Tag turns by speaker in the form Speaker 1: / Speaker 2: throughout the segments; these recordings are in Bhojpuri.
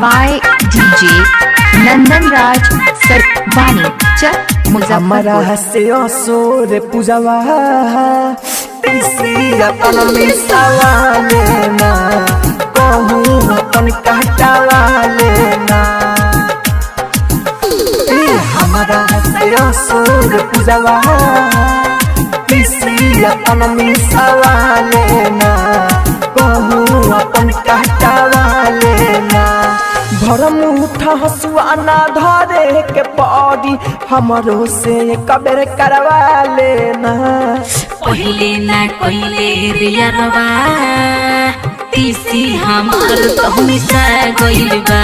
Speaker 1: बाय डीजे नंदन राज सरवानी
Speaker 2: हमारा हसे असोर पूजवा अपन मिसावा लेना कहूँ अपन कहटावा लेना हमारा हसे असोर पूजवा अपन मिसावा लेना कहूँ अपन कहटावा लेना भर मुठा हसुआ ना धरे के पड़ी हमरो से कबेर करवा लेना
Speaker 3: पहले ना कोइले रियरवा तीसी हमार तो मिसा गइल बा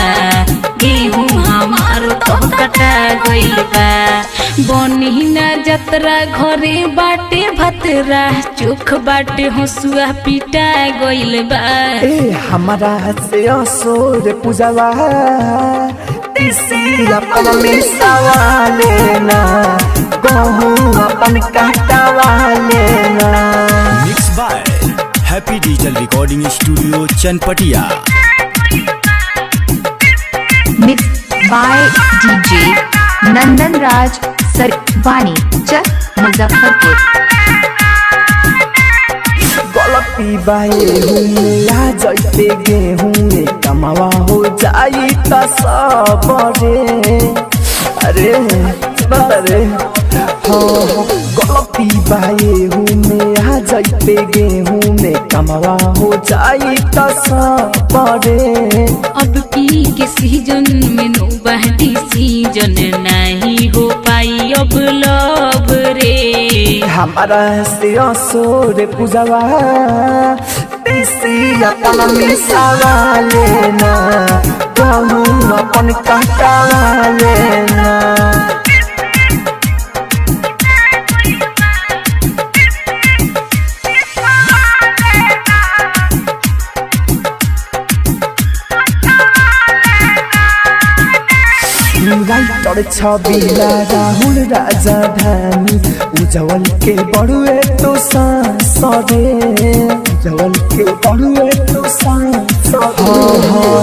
Speaker 3: गेहूं हमार तो कटा गइल बा बनी ना जतरा घरे बाटे भतरा चोख बाटे हसुआ पिटा गइल बा
Speaker 2: हमारा से असोर पूजवा तीसी अपन मिसावा लेना कहूँ अपन कहटावा लेना।
Speaker 4: Mix by happy digital recording studio Chanpatia.
Speaker 1: Mix by DJ Nandan Raj Sarwani Muzaffarpur.
Speaker 2: गलती बाए हुआ जैसे गेहूं में कमावा हो जाई त सबरे अरे बरे गलती बाए हुआ जैसे गेहूं में कमावा हो जाई त सबरे
Speaker 3: अब की के सीजन में नो बहती सीजन नहीं हो पाई अब लब रे
Speaker 2: हमारा से असोर पूजवा तीसी अपन मिसावा लेना कहूँ अपन कहटावा लेना। राइटर छबिला राहुल राजधानी उज्जवल के बड़ुए तो सांसरे उज्जवल के बड़ुए तो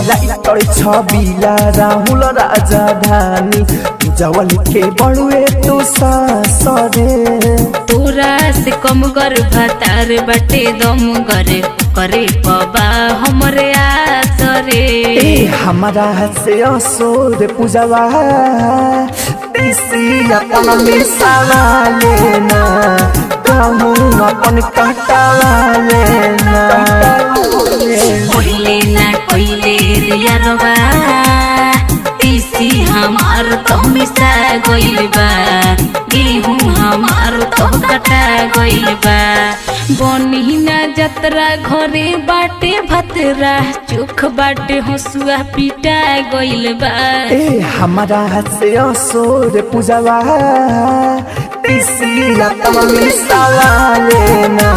Speaker 2: राइटर छबिला राहुल राजधानी उज्जवल के बड़ुए तो सांसरे
Speaker 3: तोरा से कम कर भतार बटे दम करे पबा हमरे आसरे
Speaker 2: हमारा से असोर पूजवा तीसी अपन मिसावा लेना कहूँ अपन कहटावा लेना।
Speaker 3: पहले ना कोइले रियरवा तीसी हमार तो मिसा गइल बा गेहूं हमार तो कटा गइल बा बनी ना जतरा घरे बाटे भतरा चोख बाटे हसुआ पिटा गइल बा
Speaker 2: हमारा से असोर पूजवा तीसी अपन मिसावा लेना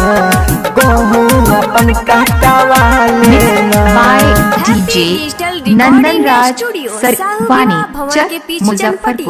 Speaker 2: कहूँ अपन कहटावा लेना।
Speaker 1: By DJ Nandan Raj Sarwani Muzaffarpur.